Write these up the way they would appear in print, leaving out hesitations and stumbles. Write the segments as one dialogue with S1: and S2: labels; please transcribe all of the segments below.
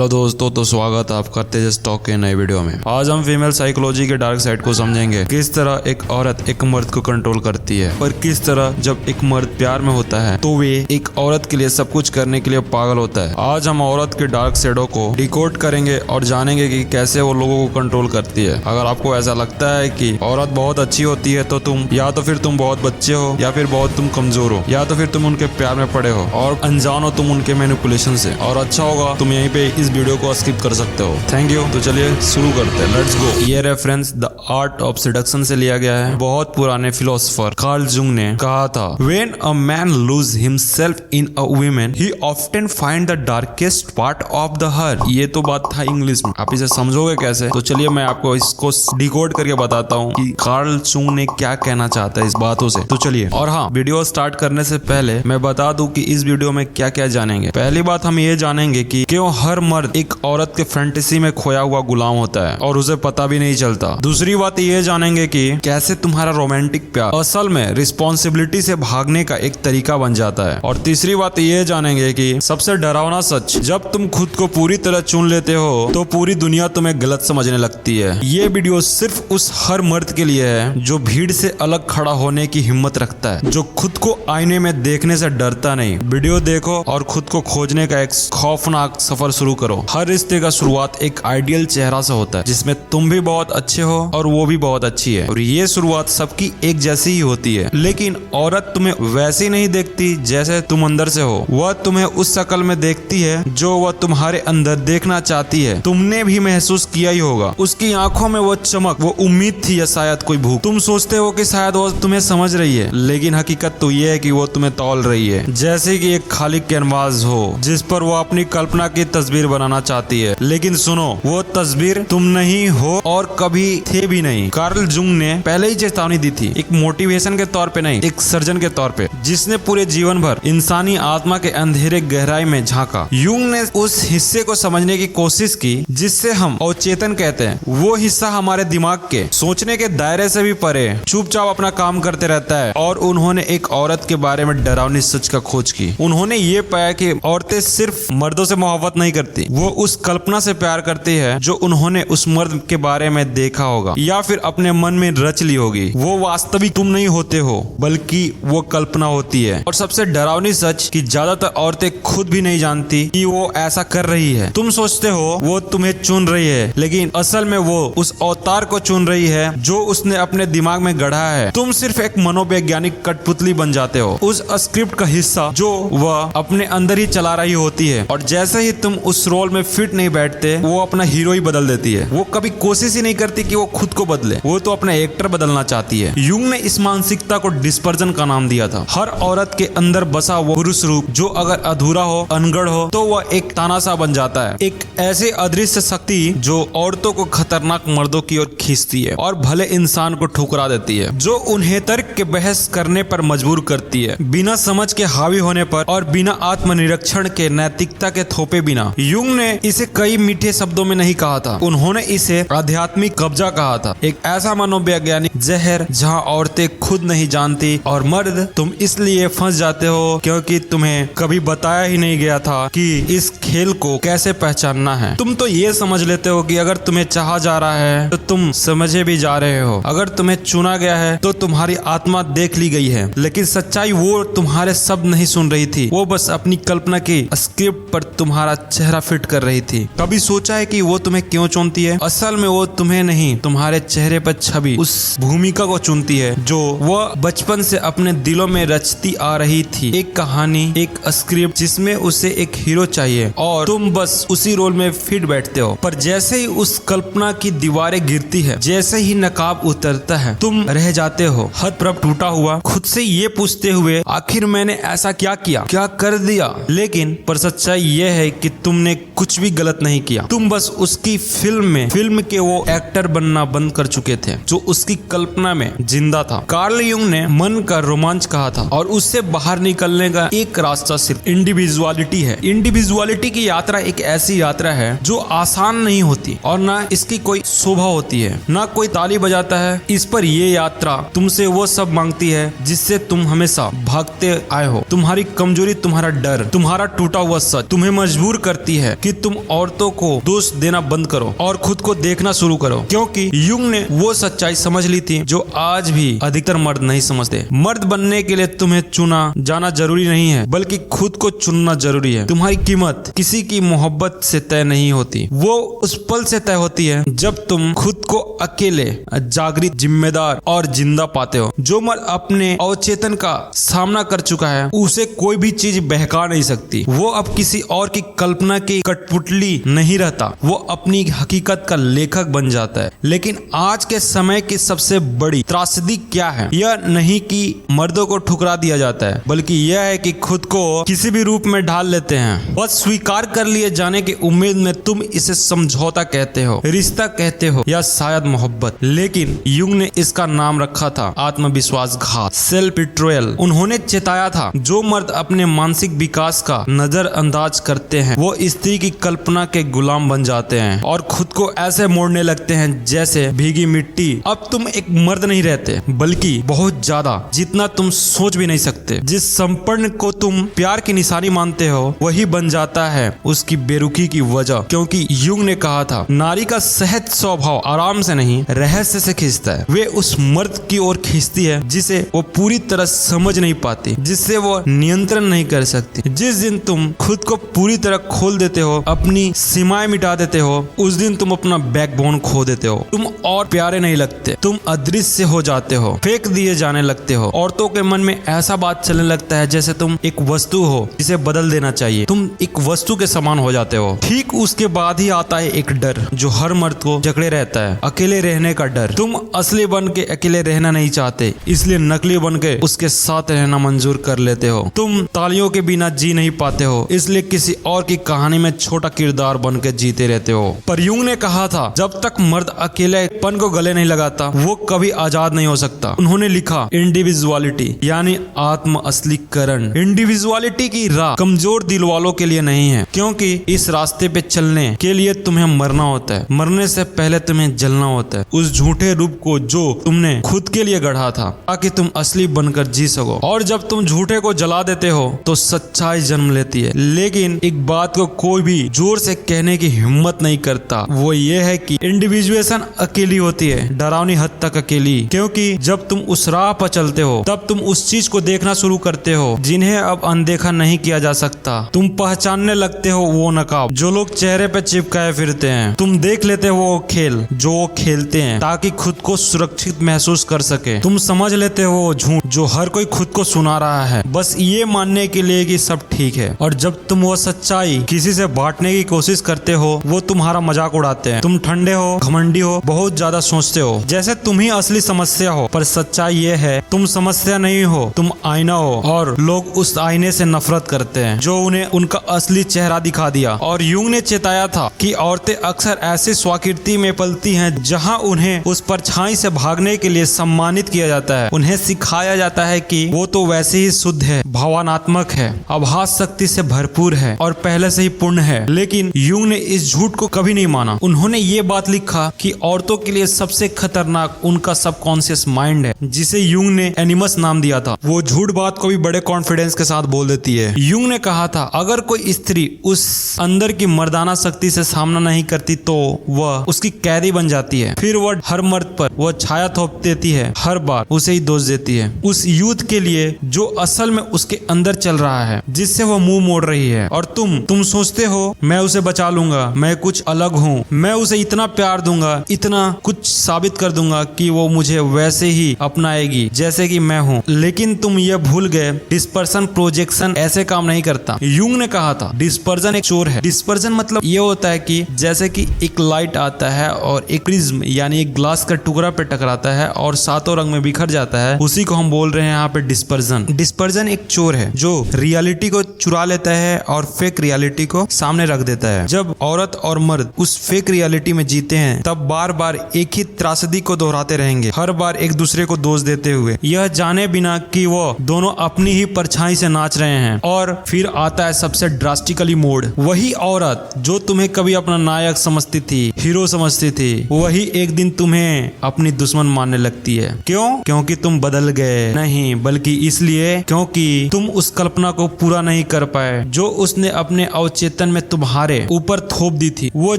S1: Hello दोस्तों, तो स्वागत है आपका तेजस टॉक के नए वीडियो में। आज हम फीमेल साइकोलॉजी के डार्क साइड को समझेंगे, किस तरह एक औरत एक मर्द को कंट्रोल करती है और किस तरह जब एक मर्द प्यार में होता है तो वे एक औरत के लिए सब कुछ करने के लिए पागल होता है। आज हम औरत के डार्क साइडों को डिकोड करेंगे और जानेंगे कि कैसे वो लोगों को कंट्रोल करती है। अगर आपको ऐसा लगता है कि औरत बहुत अच्छी होती है तो तुम फिर बहुत बच्चे हो या फिर बहुत तुम कमजोर हो या तो फिर तुम उनके प्यार में पड़े हो और अनजान हो तुम उनके मैनिपुलेशन से। और अच्छा होगा तुम यहीं पे इस वीडियो को स्किप कर सकते हो। Thank you. तो चलिए शुरू करते हैं, लेट्स गो। ये reference the art of seduction से लिया गया है। बहुत पुराने फिलोसोफर कार्ल जुंग ने कहा था, when a man lose himself in a woman he often find the darkest part of the her. ये तो बात था इंग्लिश में, आप इसे समझोगे कैसे? तो चलिए मैं आपको इसको डिकोड करके बताता हूँ कि कार्ल जुंग ने क्या कहना चाहता है इस बातों से। तो चलिए, और हाँ, वीडियो स्टार्ट करने से पहले मैं बता दूं कि इस वीडियो में क्या क्या जानेंगे। पहली बात हम ये जानेंगे कि क्यों हर मर्द एक औरत के फैंटेसी में खोया हुआ गुलाम होता है और उसे पता भी नहीं चलता। दूसरी बात ये जानेंगे कि कैसे तुम्हारा रोमांटिक प्यार असल में रिस्पॉन्सिबिलिटी से भागने का एक तरीका बन जाता है। और तीसरी बात ये जानेंगे कि सबसे डरावना सच, जब तुम खुद को पूरी तरह चुन लेते हो तो पूरी दुनिया तुम्हें गलत समझने लगती है। ये वीडियो सिर्फ उस हर मर्द के लिए है जो भीड़ से अलग खड़ा होने की हिम्मत रखता है, जो खुद को आईने में देखने से डरता नहीं। वीडियो देखो और खुद को खोजने का एक खौफनाक सफर शुरू करो। हर रिश्ते का शुरुआत एक आइडियल चेहरा से होता है जिसमें तुम भी बहुत अच्छे हो और वो भी बहुत अच्छी है, और ये शुरुआत सबकी एक जैसी ही होती है। लेकिन औरत तुम्हें वैसी नहीं देखती जैसे तुम अंदर से हो, वह तुम्हें उस शक्ल में देखती है जो वह तुम्हारे अंदर देखना चाहती है। तुमने भी महसूस किया ही होगा, उसकी आंखों में वो चमक, वो उम्मीद थी या शायद कोई भूख। तुम सोचते हो कि शायद वो तुम्हें समझ रही है, लेकिन हकीकत तो ये है कि वो तुम्हें तौल रही है, जैसे कि एक खाली कैनवास हो जिस पर वो अपनी कल्पना की तस्वीर बनाना चाहती है। लेकिन सुनो, वो तस्वीर तुम नहीं हो और कभी थे भी नहीं। कार्ल जुंग ने पहले ही चेतावनी दी थी, एक मोटिवेशन के तौर पे नहीं, एक सर्जन के तौर पे, जिसने पूरे जीवन भर इंसानी आत्मा के अंधेरे गहराई में झांका। युंग ने उस हिस्से को समझने की कोशिश की जिससे हम अवचेतन कहते हैं। वो हिस्सा हमारे दिमाग के सोचने के दायरे से भी परे चुपचाप अपना काम करते रहता है। और उन्होंने एक औरत के बारे में डरावनी सच का खोज की। उन्होंने ये पाया कि औरतें सिर्फ मर्दों से मोहब्बत नहीं करती, वो उस कल्पना से प्यार करती है जो उन्होंने उस मर्द के बारे में देखा होगा या फिर अपने मन में रच ली होगी। वो वास्तविक तुम नहीं होते हो, बल्कि वो कल्पना होती है। और सबसे डरावनी सच कि ज्यादातर औरतें खुद भी नहीं जानती कि वो ऐसा कर रही है। तुम सोचते हो वो तुम्हें चुन रही है, लेकिन असल में वो उस अवतार को चुन रही है जो उसने अपने दिमाग में गढ़ा है। तुम सिर्फ एक मनोवैज्ञानिक कठपुतली बन जाते हो, उस स्क्रिप्ट का हिस्सा जो वह अपने अंदर ही चला रही होती है। और जैसे ही तुम उस रोल में फिट नहीं बैठते, वो अपना हीरो ही बदल देती है। वो कभी कोशिश ही नहीं करती कि वो खुद को बदले, वो तो अपना एक्टर बदलना चाहती है। युंग ने इस मानसिकता को डिस्पर्जन का नाम दिया था। हर औरत के अंदर बसा वो पुरुष रूप जो अगर अधूरा हो, अनगढ़ हो, तो वह एक तानाशाह बन जाता है, एक ऐसे अदृश्य शक्ति जो औरतों को खतरनाक मर्दों की ओर खींचती है और भले इंसान को ठुकरा देती है, जो उन्हें तर्क के बहस करने पर मजबूर करती है, बिना समझ के हावी होने पर और बिना आत्मनिरीक्षण के नैतिकता के थोपे बिना। युंग ने इसे कई मीठे शब्दों में नहीं कहा था, उन्होंने इसे आध्यात्मिक कब्जा कहा था, एक ऐसा मनोवैज्ञानिक जहर जहां औरतें खुद नहीं जानती और मर्द तुम इसलिए फंस जाते हो क्योंकि तुम्हें कभी बताया ही नहीं गया था कि इस खेल को कैसे पहचानना है। तुम तो ये समझ लेते हो कि अगर तुम्हें चाहा जा रहा है तो तुम समझे भी जा रहे हो, अगर तुम्हें चुना गया है तो तुम्हारी आत्मा देख ली गई है। लेकिन सच्चाई वो तुम्हारे शब्द नहीं सुन रही थी, वो बस अपनी कल्पना की स्क्रिप्ट पर तुम्हारा चेहरा फिट कर रही थी। कभी सोचा है कि वो तुम्हें क्यों चुनती है? असल में वो तुम्हें नहीं, तुम्हारे चेहरे पर छवि उस भूमिका को चुनती है जो वह बचपन से अपने दिलों में रचती आ रही थी। एक कहानी, एक स्क्रिप्ट जिसमें उसे एक हीरो चाहिए और तुम बस उसी रोल में फिट बैठते हो। पर जैसे ही उस कल्पना की दीवारें गिरती है, जैसे ही नकाब उतरता है, तुम रह जाते हो हतप्रभ टूटा हुआ, खुद से ये पूछते हुए आखिर मैंने ऐसा क्या किया, क्या कर दिया? लेकिन पर सच्चाई यह है कि तुमने कुछ भी गलत नहीं किया, तुम बस उसकी फिल्म के वो एक्टर बनना बंद कर चुके थे जो उसकी कल्पना में जिंदा था। कार्ल युंग ने मन का रोमांच कहा था और उससे बाहर निकलने का एक रास्ता सिर्फ इंडिविजुअलिटी है। इंडिविजुअलिटी की यात्रा एक ऐसी यात्रा है जो आसान नहीं होती और ना इसकी कोई शोभा होती है, ना कोई ताली बजाता है। इस पर ये यात्रा तुमसे वो सब मांगती है जिससे तुम हमेशा भागते आए हो। तुम्हारी कमजोरी, तुम्हारा डर, तुम्हारा टूटा हुआ सच तुम्हें मजबूर करती है कि तुम औरतों को दोष देना बंद करो और खुद को देखना शुरू करो, क्योंकि युंग ने वो सच्चाई समझ ली थी जो आज भी अधिकतर मर्द नहीं समझते। मर्द बनने के लिए तुम्हें चुना जाना जरूरी नहीं है, बल्कि खुद को चुनना जरूरी है। तुम्हारी कीमत किसी की मोहब्बत से तय नहीं होती, वो उस पल से तय होती है जब तुम खुद को अकेले, जागृत, जिम्मेदार और जिंदा पाते हो। जो मर्द अपने अवचेतन का सामना कर चुका है उसे कोई भी चीज बहका नहीं सकती। वो अब किसी और की कल्पना की कठपुतली नहीं रहता, वो अपनी हकीकत का लेखक बन जाता है। लेकिन आज के समय की सबसे बड़ी त्रासदी क्या है? यह नहीं कि मर्दों को ठुकरा दिया जाता है, बल्कि यह है कि खुद को किसी भी रूप में ढाल लेते हैं। बस स्वीकार कर लिए जाने की उम्मीद में तुम इसे समझौता कहते हो, रिश्ता कहते हो या शायद मोहब्बत। लेकिन युंग ने इसका नाम रखा था आत्मविश्वासघात, सेल्फ बिट्रेयल। उन्होंने चेताया था जो मर्द अपने मानसिक विकास का नजरअंदाज करते हैं वो स्त्री की कल्पना के गुलाम बन जाते हैं और खुद को ऐसे मोड़ने लगते हैं जैसे भीगी मिट्टी। अब तुम एक मर्द नहीं रहते, बल्कि बहुत ज्यादा, जितना तुम सोच भी नहीं सकते। जिस संपन्न को तुम प्यार की निशानी मानते हो वही बन जाता है उसकी बेरुखी की वजह। क्योंकि युंग ने कहा था नारी का सहज स्वभाव आराम से नहीं, रहस्य से खींचता है। वे उस मर्द की ओर खींचती है जिसे वो पूरी तरह समझ नहीं पाती, जिससे वो नियंत्रण नहीं कर सकती। जिस दिन तुम खुद को पूरी तरह खोल देते हो, अपनी सीमाएं मिटा देते हो, उस दिन तुम अपना बैकबोन खो देते हो। तुम और प्यारे नहीं लगते, तुम अदृश्य हो जाते हो, फेंक दिए जाने लगते हो। औरतों के मन में ऐसा बात चलने लगता है जैसे तुम एक वस्तु हो जिसे बदल देना चाहिए। तुम एक वस्तु के समान हो जाते हो। ठीक उसके बाद ही आता है एक डर जो हर मर्द को जकड़े रहता है, अकेले रहने का डर। तुम असली बन के अकेले रहना नहीं चाहते, इसलिए नकली बन के उसके साथ रहना मंजूर कर लेते हो। तुम तालियों के बिना जी नहीं पाते हो, इसलिए किसी और की कहानी में छोटा किरदार बन के जीते रहते हो। पर युंग ने कहा था जब तक मर्द अकेलेपन को गले नहीं लगाता वो कभी आजाद नहीं हो सकता। उन्होंने लिखा इंडिविजुअलिटी यानी आत्म असलीकरण। इंडिविजुअलिटी की राह कमजोर दिल वालों के लिए नहीं है, क्योंकि इस रास्ते पे चलने के लिए तुम्हें मरना होता है। मरने से पहले तुम्हें जलना होता है उस झूठे रूप को जो तुमने खुद के लिए गढ़ा था, ताकि तुम असली बनकर जी सको। और जब तुम झूठे को जला देते हो तो सच्चाई जन्म लेती है। लेकिन एक बात को कोई भी जोर से कहने की हिम्मत नहीं करता, वो ये है कि इंडिविजुएशन अकेली होती है, डरावनी हद तक अकेली। क्योंकि जब तुम उस राह पर चलते हो तब तुम उस चीज को देखना शुरू करते हो जिन्हें अब अनदेखा नहीं किया जा सकता। तुम पहचानने लगते हो वो नकाब जो लोग चेहरे पे चिपकाए फिरते हैं। तुम देख लेते हो वो खेल जो वो खेलते हैं ताकि खुद को सुरक्षित महसूस कर सके। तुम समझ लेते हो वो झूठ जो हर कोई खुद को सुना रहा है, बस ये मानने के लिए कि सब ठीक है। और जब तुम वो सच्चाई किसी से बांटने की कोशिश करते हो वो तुम्हारा मजाक उड़ाते हैं। तुम ठंडे हो, घमंडी हो, बहुत ज्यादा सोचते हो जैसे तुम ही असली समस्या हो। पर सच्चाई ये है तुम समस्या नहीं हो, तुम आईना हो। और लोग उस आईने से नफरत करते हैं जो उन्हें उनका असली चेहरा दिखा दिया। और युंग ने चेताया था कि औरतें अक्सर ऐसी स्वाकृति में पलती हैं जहां उन्हें उस परछाई से भागने के लिए सम्मानित किया जाता है। उन्हें सिखाया जाता है कि वो तो वैसे ही शुद्ध है, भावनात्मक है, आभास शक्ति से भरपूर है और पहले से ही पूर्ण है। लेकिन युंग ने इस झूठ को कभी नहीं माना। उन्होंने ये बात लिखा कि औरतों के लिए सबसे खतरनाक उनका सबकॉन्शियस माइंड है, जिसे युंग ने एनिमस नाम दिया था। वो झूठ बात को भी बड़े कॉन्फिडेंस के साथ बोल देती है। युंग ने कहा था अगर कोई स्त्री उस अंदर की मर्दाना शक्ति से सामना नहीं करती तो वह उसकी कैदी बन जाती है। फिर वह हर मर्द पर वह छाया थोप देती है, हर बार उसे ही दोष देती है उस युद्ध के लिए जो असल में उसके अंदर चल रहा है, जिससे वो मुंह मोड़ रही है। और तुम सोचते हो मैं उसे बचा लूंगा, मैं कुछ अलग हूँ, मैं उसे इतना प्यार दूंगा, इतना कुछ साबित कर दूंगा कि वो मुझे वैसे ही अपनाएगी जैसे कि मैं हूँ। लेकिन तुम ये भूल गए डिस्पर्सन प्रोजेक्शन ऐसे काम नहीं करता। युंग ने कहा था डिस्पर्जन एक चोर है। डिस्पर्जन मतलब ये होता है कि जैसे कि एक लाइट आता है और एक प्रिज्म यानी एक ग्लास का टुकड़ा पे टकराता है और सातों रंग में बिखर जाता है, उसी को हम बोल रहे हैं यहाँ पे डिस्पर्जन। डिस्पर्जन एक चोर है जो रियलिटी को चुरा लेता है और फेक रियलिटी को सामने रख देता है। जब औरत और मर्द उस फेक रियलिटी में जीते हैं तब बार बार एक ही त्रासदी को दोहराते रहेंगे, हर बार एक दूसरे को दोष देते हुए, यह जाने बिना कि वो दोनों अपनी ही परछाई से नाच रहे हैं। और फिर आता है सबसे ड्रास्टिक साइकोलॉजिकली मोड। वही औरत जो तुम्हें कभी अपना नायक समझती थी, हीरो समझती थी, वही एक दिन तुम्हें अपनी दुश्मन मानने लगती है। क्यों? क्योंकि तुम बदल गए। नहीं, बल्कि इसलिए क्योंकि तुम उस कल्पना को पूरा नहीं कर पाए जो उसने अपने अवचेतन में तुम्हारे ऊपर थोप दी थी। वो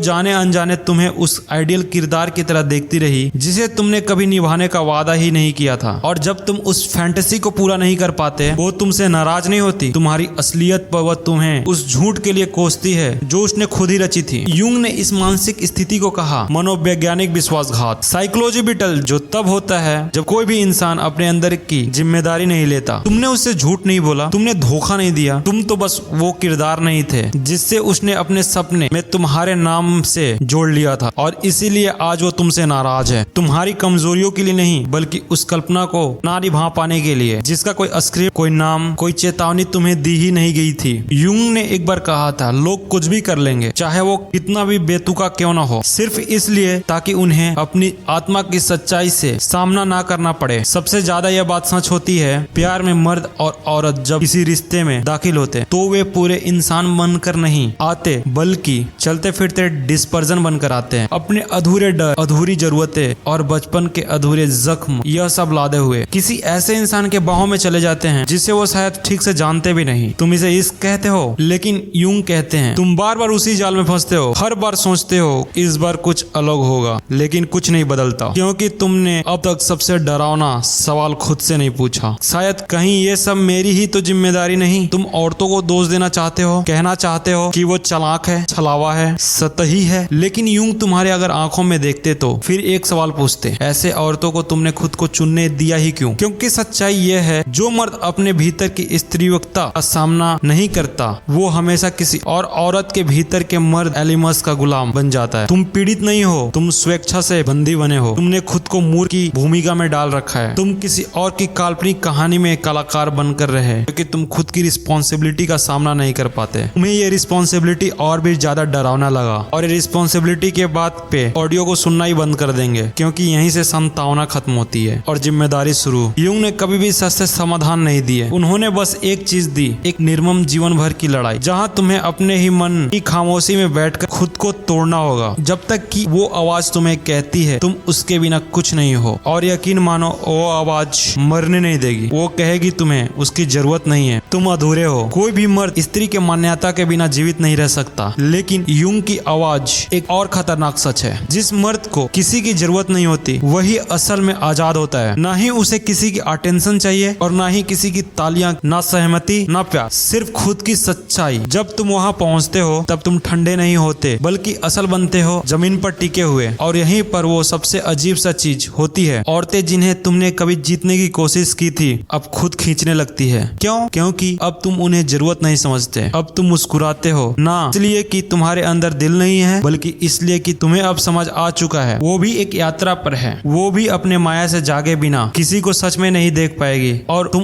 S1: जाने अनजाने तुम्हें उस आइडियल किरदार की तरह देखती रही जिसे तुमने कभी निभाने का वादा ही नहीं किया था। और जब तुम उस फैंटेसी को पूरा नहीं कर पाते, वो तुमसे नाराज नहीं होती, तुम्हारी असलियत पर वह तुम्हें उस झूठ के लिए कोसती है जो उसने खुद ही रची थी। यूंग ने इस मानसिक स्थिति को कहा मनोवैज्ञानिक विश्वासघात, साइकोलॉजी बिटल, जो तब होता है जब कोई भी इंसान अपने अंदर की जिम्मेदारी नहीं लेता। तुमने उससे झूठ नहीं बोला, तुमने धोखा नहीं दिया, तुम तो बस वो किरदार नहीं थे जिससे उसने अपने सपने में तुम्हारे नाम से जोड़ लिया था। और इसीलिए आज वो तुमसे नाराज है, तुम्हारी कमजोरियों के लिए नहीं, बल्कि उस कल्पना को ना निभा पाने के लिए जिसका कोई स्क्रिप्ट, कोई नाम, कोई चेतावनी तुम्हें दी ही नहीं गई थी। यूंग ने एक बार कहा था, लोग कुछ भी कर लेंगे, चाहे वो कितना भी बेतुका क्यों ना हो, सिर्फ इसलिए ताकि उन्हें अपनी आत्मा की सच्चाई से सामना ना करना पड़े। सबसे ज्यादा यह बात सच होती है प्यार में। मर्द और औरत जब किसी रिश्ते में दाखिल होते तो वे पूरे इंसान बनकर नहीं आते, बल्कि चलते फिरते डिस्पर्जन बनकर आते हैं, अपने अधूरे डर, अधूरी जरूरतें और बचपन के अधूरे जख्म, यह सब लादे हुए किसी ऐसे इंसान के बाहों में चले जाते हैं जिसे वो शायद ठीक से जानते भी नहीं। तुम इसे इश्क कहते हो, लेकिन यूं कहते हैं तुम बार बार उसी जाल में फंसते हो। हर बार सोचते हो इस बार कुछ अलग होगा, लेकिन कुछ नहीं बदलता, क्योंकि तुमने अब तक सबसे डरावना सवाल खुद से नहीं पूछा, शायद कहीं ये सब मेरी ही तो जिम्मेदारी नहीं। तुम औरतों को दोष देना चाहते हो, कहना चाहते हो कि वो चालाक है, छलावा है, सतही है, लेकिन यूं तुम्हारे अगर आंखों में देखते तो फिर एक सवाल पूछते, ऐसे औरतों को तुमने खुद को चुनने दिया ही क्यों? क्योंकि सच्चाई ये है, जो मर्द अपने भीतर की स्त्रीवक्ता का सामना नहीं करता, वो हमेशा किसी और औरत के भीतर के मर्द एलिमस का गुलाम बन जाता है। तुम पीड़ित नहीं हो, तुम स्वेच्छा से बंदी बने हो। तुमने खुद को मूर्ख की भूमिका में डाल रखा है। तुम किसी और की काल्पनिक कहानी में कलाकार बनकर रहे, क्योंकि तुम खुद की रिस्पॉन्सिबिलिटी का सामना नहीं कर पाते। तुम्हें ये रिस्पॉन्सिबिलिटी और भी ज्यादा डरावना लगा, और ये रिस्पॉन्सिबिलिटी के बाद पे ऑडियो को सुनना ही बंद कर देंगे, क्योंकि यहीं से संतावना खत्म होती है और जिम्मेदारी शुरू। यूं ने कभी भी सस्ते समाधान नहीं दिए, उन्होंने बस एक चीज दी, एक निर्मम जीवन भर की लड़ाई, जहां तुम्हें अपने ही मन की खामोशी में बैठकर खुद को तोड़ना होगा, जब तक कि वो आवाज तुम्हें कहती है तुम उसके बिना कुछ नहीं हो। और यकीन मानो, वो आवाज मरने नहीं देगी, वो कहेगी तुम्हें उसकी जरूरत नहीं है, तुम अधूरे हो। कोई भी मर्द स्त्री के मान्यता के बिना जीवित नहीं रह सकता, लेकिन यूंग की आवाज एक और खतरनाक सच है, जिस मर्द को किसी की जरूरत नहीं होती, वही असल में आजाद होता है। ना ही उसे किसी की अटेंशन चाहिए, और ना ही किसी की तालियां, ना सहमति, ना प्यार, सिर्फ खुद की सच्चाई। जब तुम वहां पहुंचते हो तब तुम ठंडे नहीं होते, बल्कि असल बनते हो, जमीन पर टिके हुए। और यहीं पर वो सबसे अजीब सा चीज होती है, औरतें जिन्हें तुमने कभी जीतने की कोशिश की थी अब खुद खींचने लगती है। क्यों? क्योंकि अब तुम उन्हें जरूरत नहीं समझते। अब तुम मुस्कुराते हो, ना इसलिए कि तुम्हारे अंदर दिल नहीं है, बल्कि इसलिए कि तुम्हें अब समझ आ चुका है वो भी एक यात्रा पर है, वो भी अपने माया से जागे बिना किसी को सच में नहीं देख पाएगी, और तुम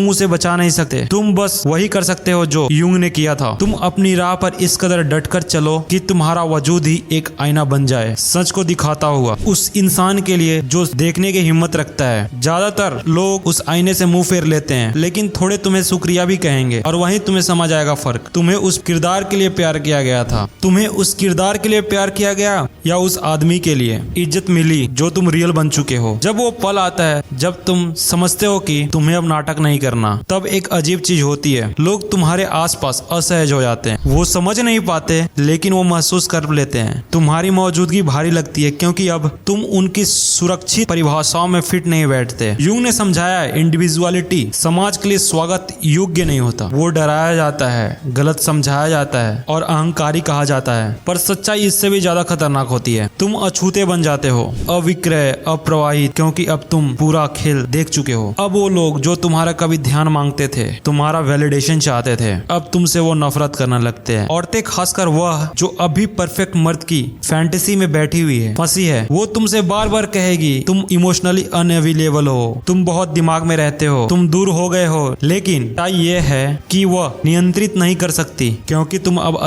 S1: उसे बचा नहीं सकते। तुम बस वही कर सकते हो जो यूंग ने किया था। तुम अपनी राह पर इस कदर डटकर चलो कि तुम्हारा वजूद ही एक आईना बन जाए, सच को दिखाता हुआ उस इंसान के लिए जो देखने की हिम्मत रखता है। ज्यादातर लोग उस आईने से मुंह फेर लेते हैं, लेकिन थोड़े तुम्हें शुक्रिया भी कहेंगे, और वहीं तुम्हें समझ आएगा फर्क। तुम्हें उस किरदार के लिए प्यार किया गया था, तुम्हें उस किरदार के लिए प्यार किया गया, या उस आदमी के लिए इज्जत मिली जो तुम रियल बन चुके हो। जब वो पल आता है जब तुम समझते हो कि तुम्हें अब नाटक नहीं करना, तब एक अजीब चीज होती है, लोग तुम्हारे आसपास असहज हो जाते हैं। वो समझ नहीं पाते, लेकिन वो महसूस कर लेते हैं। तुम्हारी मौजूदगी भारी लगती है, क्योंकि अब तुम उनकी सुरक्षित परिभाषाओं में फिट नहीं बैठते। यूंग ने समझाया, इंडिविजुअलिटी समाज के लिए स्वागत योग्य नहीं होता, वो डराया जाता है, गलत समझाया जाता है और अहंकारी कहा जाता है। पर सच्चाई इससे भी ज्यादा खतरनाक होती है। तुम अछूते बन जाते हो, अविक्रय, अप्रवाहित, क्योंकि अब तुम पूरा खेल देख चुके हो। अब वो लोग जो तुम्हारा कभी ध्यान मांगते थे, तुम्हारा वैलिडेशन चाहते थे, अब तुमसे वो नफरत करने लगते हैं। औरतें, खासकर वह जो अभी परफेक्ट मर्द की फैंटेसी में बैठी हुई है, फंसी है, वो तुमसे बार बार कहेगी तुम इमोशनली अनअवेलेबल हो, तुम बहुत दिमाग में रहते हो, तुम दूर हो गए हो। लेकिन ये है कि वह नियंत्रित नहीं कर सकती, क्योंकि तुम अब